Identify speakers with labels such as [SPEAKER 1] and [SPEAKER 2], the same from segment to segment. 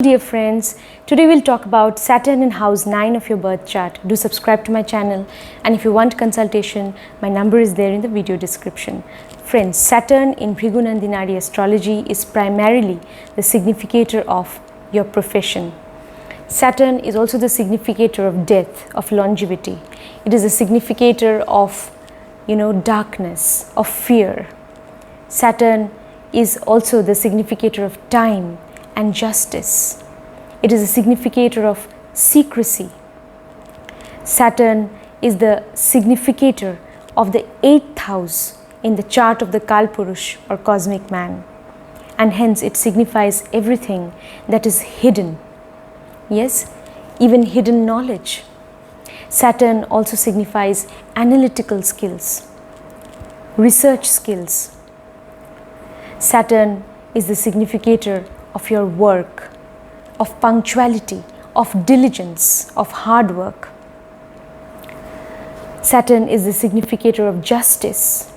[SPEAKER 1] Dear friends, today we'll talk about Saturn in house 9 of your birth chart. Do subscribe to my channel, and if you want consultation, my number is there in the video description. Friends, Saturn in Bhrigu Nandi Nadi astrology is primarily the significator of your profession. Saturn is also the significator of death, of longevity. It is a significator of, darkness, of fear. Saturn is also the significator of time and justice. It is a significator of secrecy. Saturn is the significator of the 8th house in the chart of the Kalpurush or cosmic man, and hence it signifies everything that is hidden. Yes, even hidden knowledge. Saturn also signifies analytical skills, research skills. Saturn is the significator of your work, of punctuality, of diligence, of hard work. Saturn is the significator of justice.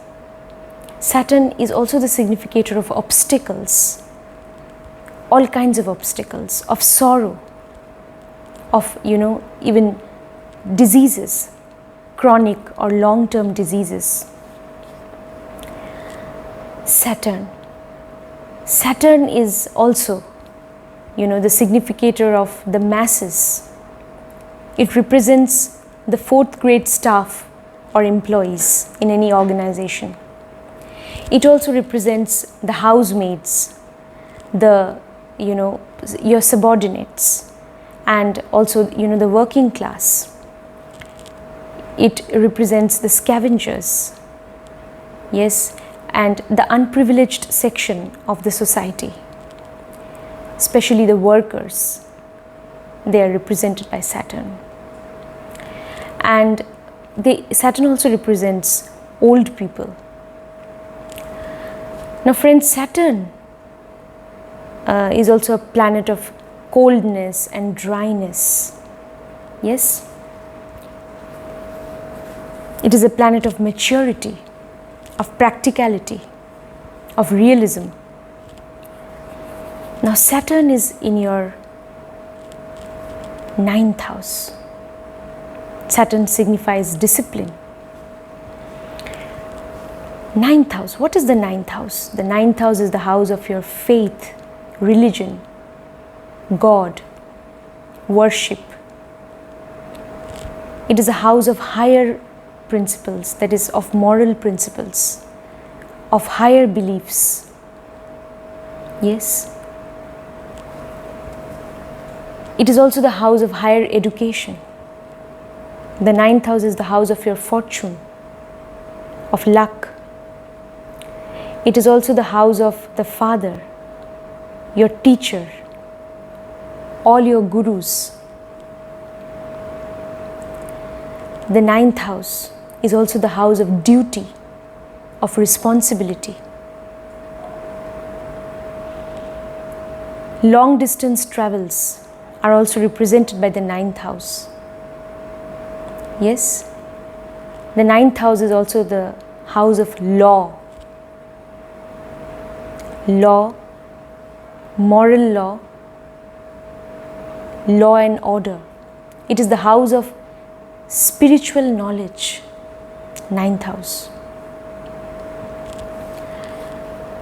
[SPEAKER 1] Saturn is also the significator of obstacles, all kinds of obstacles, of sorrow, of even diseases, chronic or long-term diseases. Saturn is also, the significator of the masses. It represents the 4th grade staff or employees in any organization. It also represents the housemaids, your subordinates, and also, the working class. It represents the scavengers, yes, and the unprivileged section of the society, especially the workers. They are represented by Saturn. And Saturn also represents old people. Now friends, Saturn is also a planet of coldness and dryness. Yes? It is a planet of maturity, of practicality, of realism. Now Saturn is in your 9th house. Saturn signifies discipline. 9th house. What is the 9th house? The 9th house is the house of your faith, religion, God, worship. It is a house of higher principles, that is, of moral principles, of higher beliefs. Yes. It is also the house of higher education. The 9th house is the house of your fortune, of luck. It is also the house of the father, your teacher, all your gurus. The 9th house is also the house of duty, of responsibility. Long distance travels are also represented by the 9th house. Yes, the 9th house is also the house of law, moral law, law and order. It is the house of spiritual knowledge, 9th house.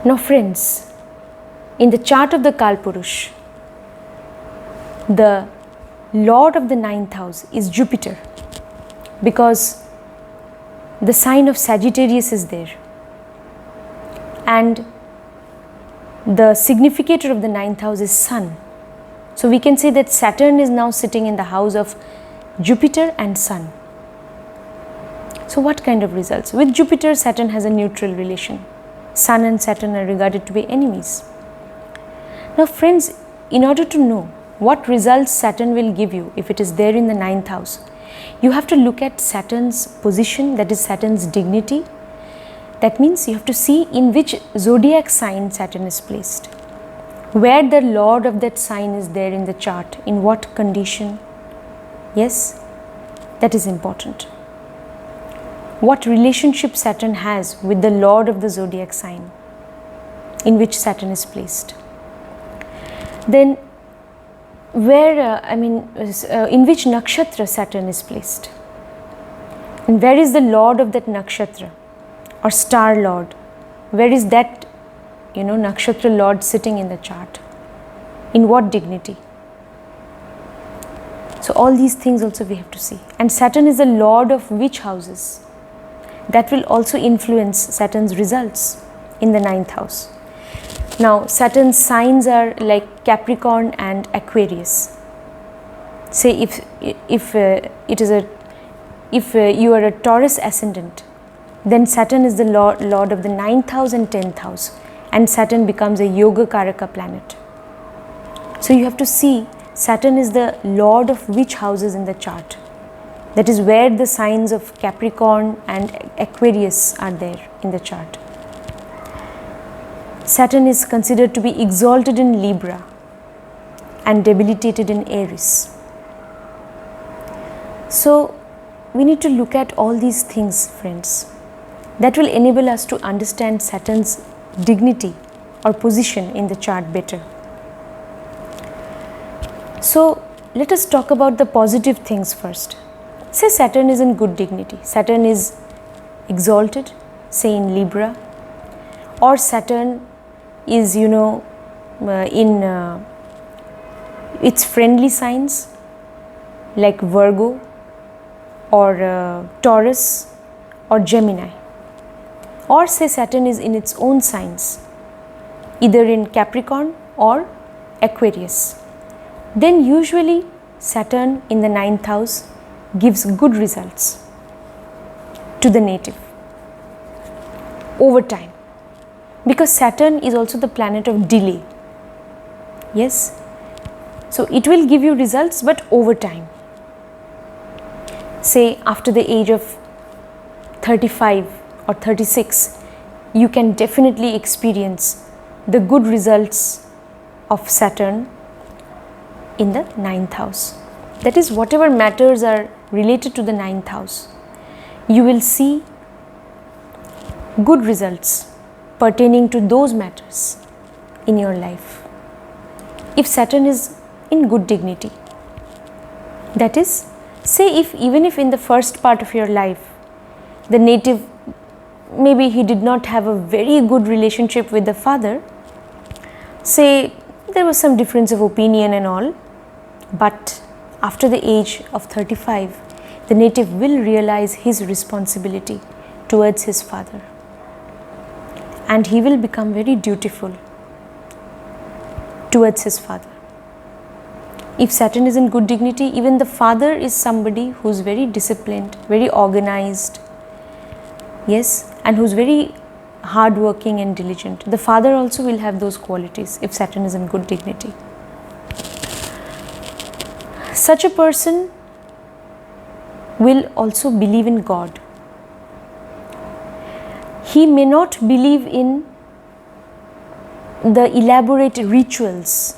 [SPEAKER 1] Now friends, in the chart of the Kalpurush, the lord of the 9th house is Jupiter, because the sign of Sagittarius is there, and the significator of the 9th house is Sun. So we can say that Saturn is now sitting in the house of Jupiter and Sun. So what kind of results? With Jupiter, Saturn has a neutral relation. Sun and Saturn are regarded to be enemies. Now friends, in order to know what results Saturn will give you if it is there in the 9th house, you have to look at Saturn's position, that is Saturn's dignity. That means you have to see in which zodiac sign Saturn is placed, where the lord of that sign is there in the chart, in what condition. Yes, that is important. What relationship Saturn has with the lord of the zodiac sign in which Saturn is placed. Then where, in which nakshatra Saturn is placed. And where is the lord of that nakshatra or star lord? Where is that, nakshatra lord sitting in the chart? In what dignity? So all these things also we have to see. And Saturn is the lord of which houses? That will also influence Saturn's results in the 9th house. Now Saturn's signs are like Capricorn and Aquarius. Say if you are a Taurus ascendant, then Saturn is the lord of the 9th house and 10th house, and Saturn becomes a yoga karaka planet. So you have to see Saturn is the lord of which houses in the chart. That is where the signs of Capricorn and Aquarius are there in the chart. Saturn is considered to be exalted in Libra and debilitated in Aries. So we need to look at all these things, friends. That will enable us to understand Saturn's dignity or position in the chart better. So let us talk about the positive things first. Say Saturn is in good dignity. Saturn is exalted, say in Libra, or Saturn is, in its friendly signs like Virgo or Taurus or Gemini, or say Saturn is in its own signs, either in Capricorn or Aquarius. Then usually Saturn in the 9th house gives good results to the native over time, because Saturn is also the planet of delay. Yes, so it will give you results, but over time. Say after the age of 35 or 36, you can definitely experience the good results of Saturn in the 9th house. That is, whatever matters are related to the 9th house, you will see good results pertaining to those matters in your life. If Saturn is in good dignity, that is, say even if in the first part of your life, the native, maybe he did not have a very good relationship with the father, say there was some difference of opinion and all, but after the age of 35, the native will realize his responsibility towards his father, and he will become very dutiful towards his father. If Saturn is in good dignity, even the father is somebody who is very disciplined, very organized, yes, and who is very hardworking and diligent. The father also will have those qualities if Saturn is in good dignity. Such a person will also believe in God. He may not believe in the elaborate rituals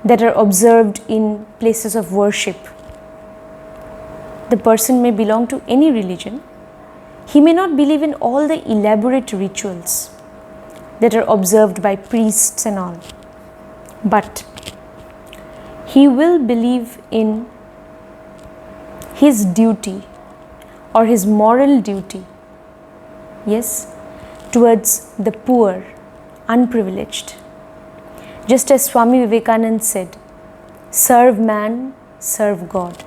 [SPEAKER 1] that are observed in places of worship. The person may belong to any religion. He may not believe in all the elaborate rituals that are observed by priests and all, but he will believe in his duty or his moral duty, yes, towards the poor, unprivileged. Just as Swami Vivekananda said, serve man, serve God.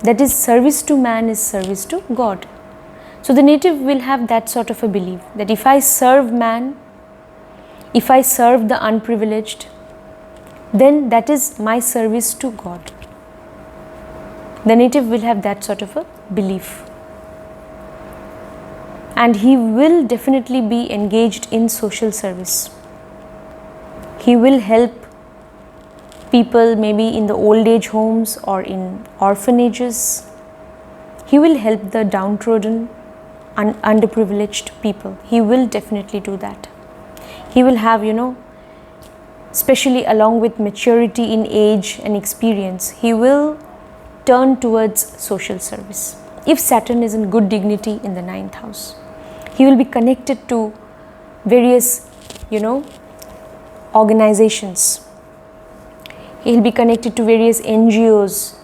[SPEAKER 1] That is, service to man is service to God. So the native will have that sort of a belief that if I serve man, if I serve the unprivileged, then that is my service to God. The native will have that sort of a belief. And he will definitely be engaged in social service. He will help people maybe in the old age homes or in orphanages. He will help the downtrodden, underprivileged people. He will definitely do that. He will have, especially along with maturity in age and experience, he will turn towards social service. If Saturn is in good dignity in the 9th house, he will be connected to various, organizations. He'll be connected to various NGOs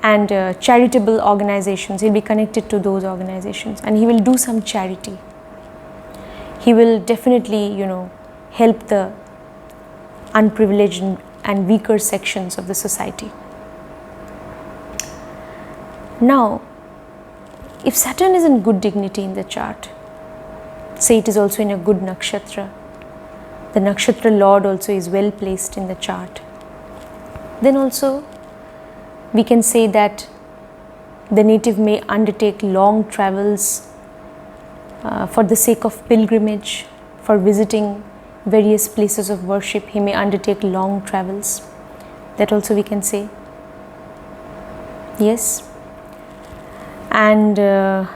[SPEAKER 1] and charitable organizations. He'll be connected to those organizations and he will do some charity. He will definitely, help the unprivileged and weaker sections of the society. Now, if Saturn is in good dignity in the chart, say it is also in a good nakshatra, the nakshatra lord also is well placed in the chart, then also we can say that the native may undertake long travels for the sake of pilgrimage, for visiting various places of worship. He may undertake long travels. That also we can say. Yes. And the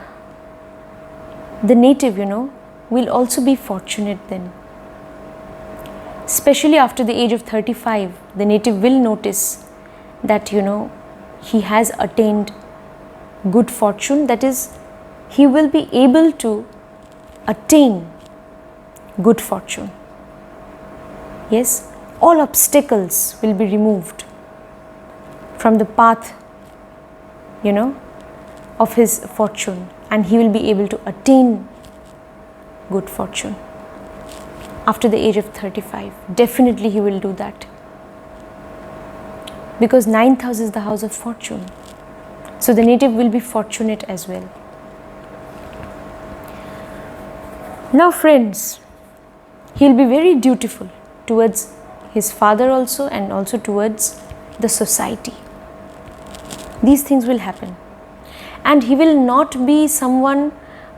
[SPEAKER 1] native, will also be fortunate then. Especially after the age of 35, the native will notice that, he has attained good fortune. That is, he will be able to attain good fortune. Yes, all obstacles will be removed from the path, of his fortune, and he will be able to attain good fortune after the age of 35. Definitely he will do that, because 9th house is the house of fortune. So the native will be fortunate as well. Now friends, he will be very dutiful towards his father also, and also towards the society. These things will happen. And he will not be someone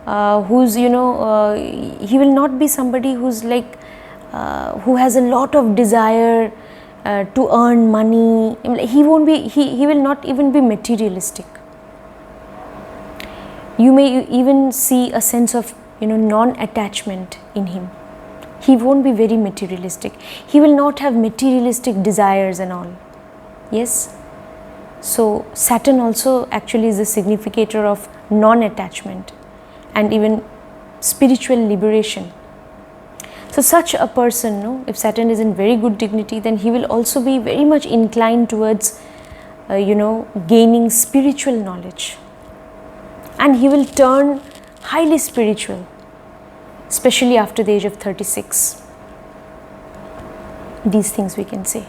[SPEAKER 1] who's, he will not be somebody who's like, who has a lot of desire to earn money. He won't be, he will not even be materialistic. You may even see a sense of, non-attachment in him. He won't be very materialistic. He will not have materialistic desires and all. Yes. So Saturn also actually is the significator of non-attachment and even spiritual liberation. So such a person, if Saturn is in very good dignity, then he will also be very much inclined towards, gaining spiritual knowledge. And he will turn highly spiritual, especially after the age of 36. These things we can say.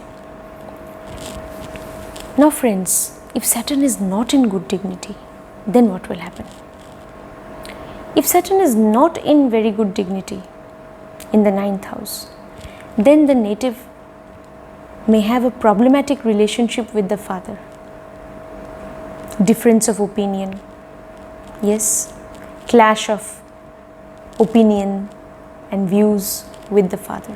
[SPEAKER 1] Now friends, if Saturn is not in good dignity, then what will happen? If Saturn is not in very good dignity in the 9th house, then the native may have a problematic relationship with the father. Difference of opinion, yes, clash of opinion and views with the father.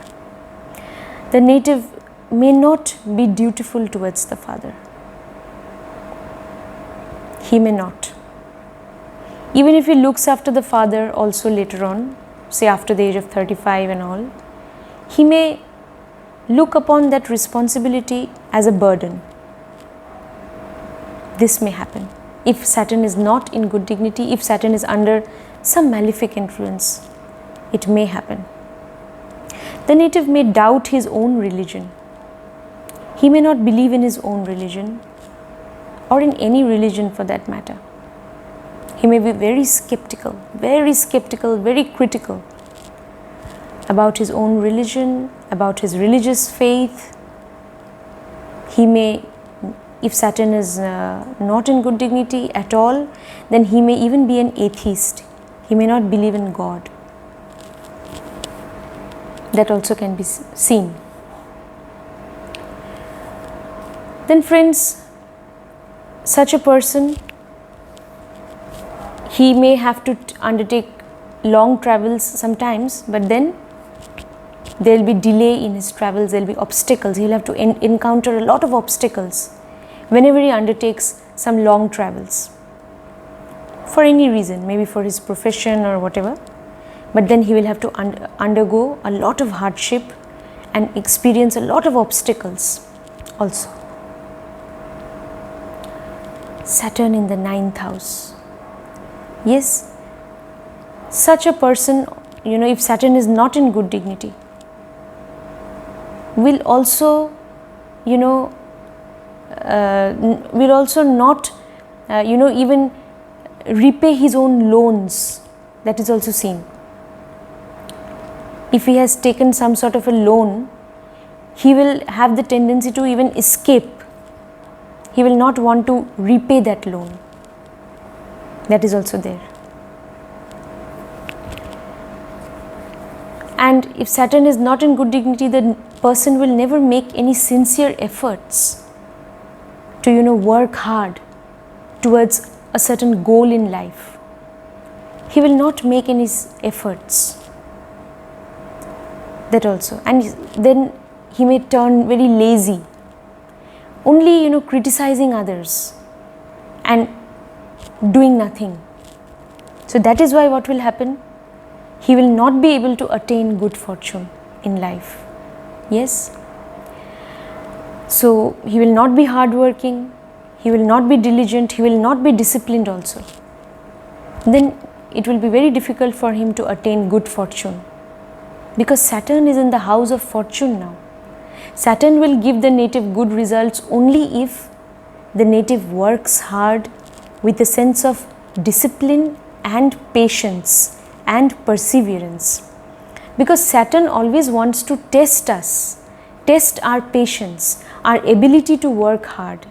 [SPEAKER 1] The native may not be dutiful towards the father. He may not. Even if he looks after the father also later on, say after the age of 35 and all, he may look upon that responsibility as a burden. This may happen. If Saturn is not in good dignity, if Saturn is under some malefic influence, it may happen. The native may doubt his own religion. He may not believe in his own religion, or in any religion for that matter. He may be very skeptical, very critical about his own religion, about his religious faith. He may, if Saturn is not in good dignity at all, then he may even be an atheist. He may not believe in God. That also can be seen. Then friends, such a person, he may have to undertake long travels sometimes, but then there will be delay in his travels, there will be obstacles. He will have to encounter a lot of obstacles whenever he undertakes some long travels for any reason, maybe for his profession or whatever. But then he will have to undergo a lot of hardship and experience a lot of obstacles also. Saturn in the 9th house. Yes, such a person, if Saturn is not in good dignity, will also you know, will also not, you know, even repay his own loans. That is also seen. If he has taken some sort of a loan, he will have the tendency to even escape. He will not want to repay that loan. That is also there. And if Saturn is not in good dignity, the person will never make any sincere efforts to, you know, work hard towards a certain goal in life. He will not make any efforts. That also. And then he may turn very lazy, only, you know, criticizing others and doing nothing. So that is why what will happen? He will not be able to attain good fortune in life. Yes. So he will not be hardworking, he will not be diligent, he will not be disciplined also. Then it will be very difficult for him to attain good fortune, because Saturn is in the house of fortune now. Saturn will give the native good results only if the native works hard with a sense of discipline and patience and perseverance. Because Saturn always wants to test us, test our patience, our ability to work hard.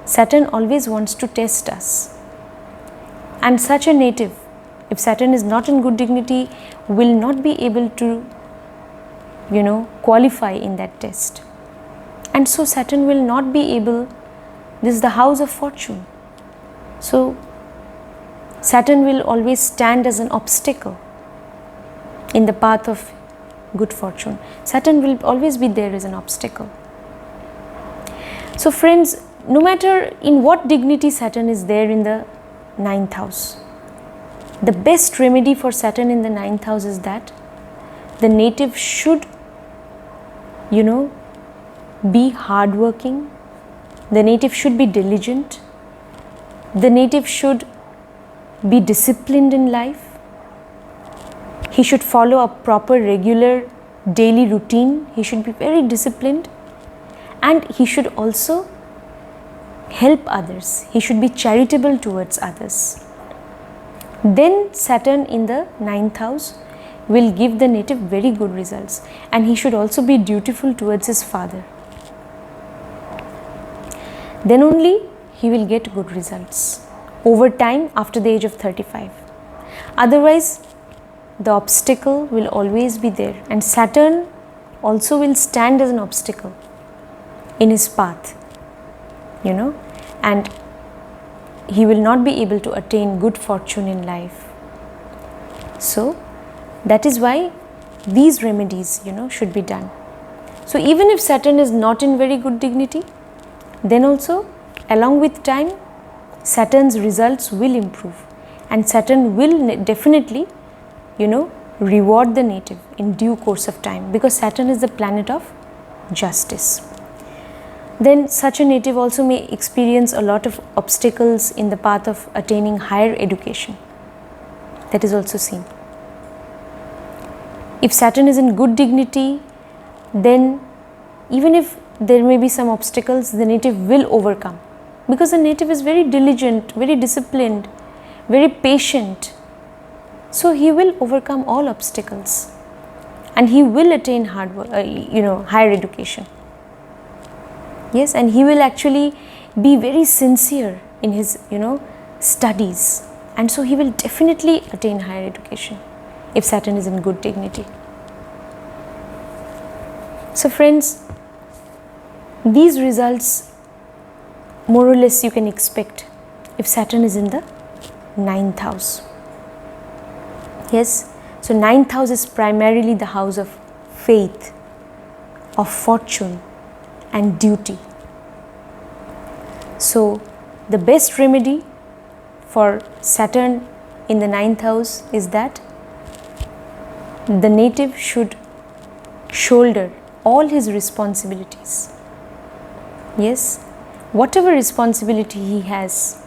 [SPEAKER 1] Saturn always wants to test us. And such a native, if Saturn is not in good dignity, will not be able to, you know, qualify in that test. And so Saturn will not be able, this is the house of fortune. So Saturn will always stand as an obstacle in the path of good fortune. Saturn will always be there as an obstacle. So friends, no matter in what dignity Saturn is there in the 9th house, the best remedy for Saturn in the 9th house is that the native should, you know, be hardworking, the native should be diligent, the native should be disciplined in life, he should follow a proper regular daily routine, he should be very disciplined, and he should also help others, he should be charitable towards others. Then Saturn in the 9th house will give the native very good results, and he should also be dutiful towards his father. Then only he will get good results over time after the age of 35. Otherwise, the obstacle will always be there, and Saturn also will stand as an obstacle in his path, you know, and he will not be able to attain good fortune in life. So that is why these remedies, you know, should be done. So even if Saturn is not in very good dignity, then also along with time Saturn's results will improve, and Saturn will definitely, you know, reward the native in due course of time, because Saturn is the planet of justice. Then such a native also may experience a lot of obstacles in the path of attaining higher education. That is also seen. If Saturn is in good dignity, then even if there may be some obstacles, the native will overcome, because the native is very diligent, very disciplined, very patient. So he will overcome all obstacles, and he will attain higher education. Yes, and he will actually be very sincere in his, you know, studies, and so he will definitely attain higher education if Saturn is in good dignity. So friends, these results more or less you can expect if Saturn is in the 9th house. Yes, so 9th house is primarily the house of faith, of fortune and duty. So the best remedy for Saturn in the 9th house is that the native should shoulder all his responsibilities. Yes, whatever responsibility he has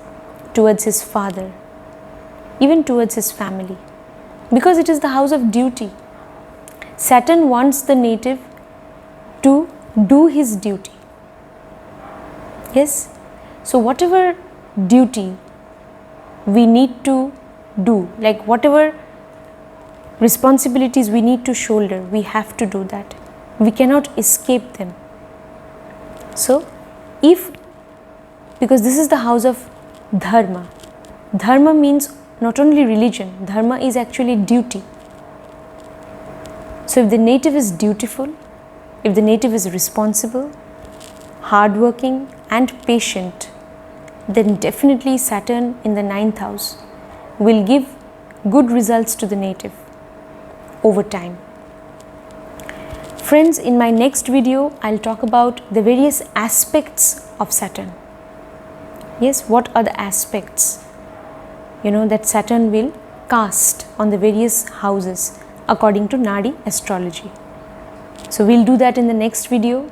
[SPEAKER 1] towards his father, even towards his family, because it is the house of duty. Saturn wants the native to do his duty, Yes. So whatever duty we need to do, like whatever responsibilities we need to shoulder, we have to do that. We cannot escape them. So because this is the house of dharma. Dharma means not only religion, dharma is actually duty. So if the native is dutiful, if the native is responsible, hardworking and patient, then definitely Saturn in the 9th house will give good results to the native over time. Friends, in my next video, I'll talk about the various aspects of Saturn. Yes, what are the aspects, that Saturn will cast on the various houses according to Nadi astrology. So we'll do that in the next video.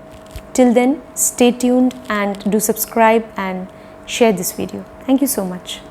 [SPEAKER 1] Till then, stay tuned and do subscribe and share this video. Thank you so much.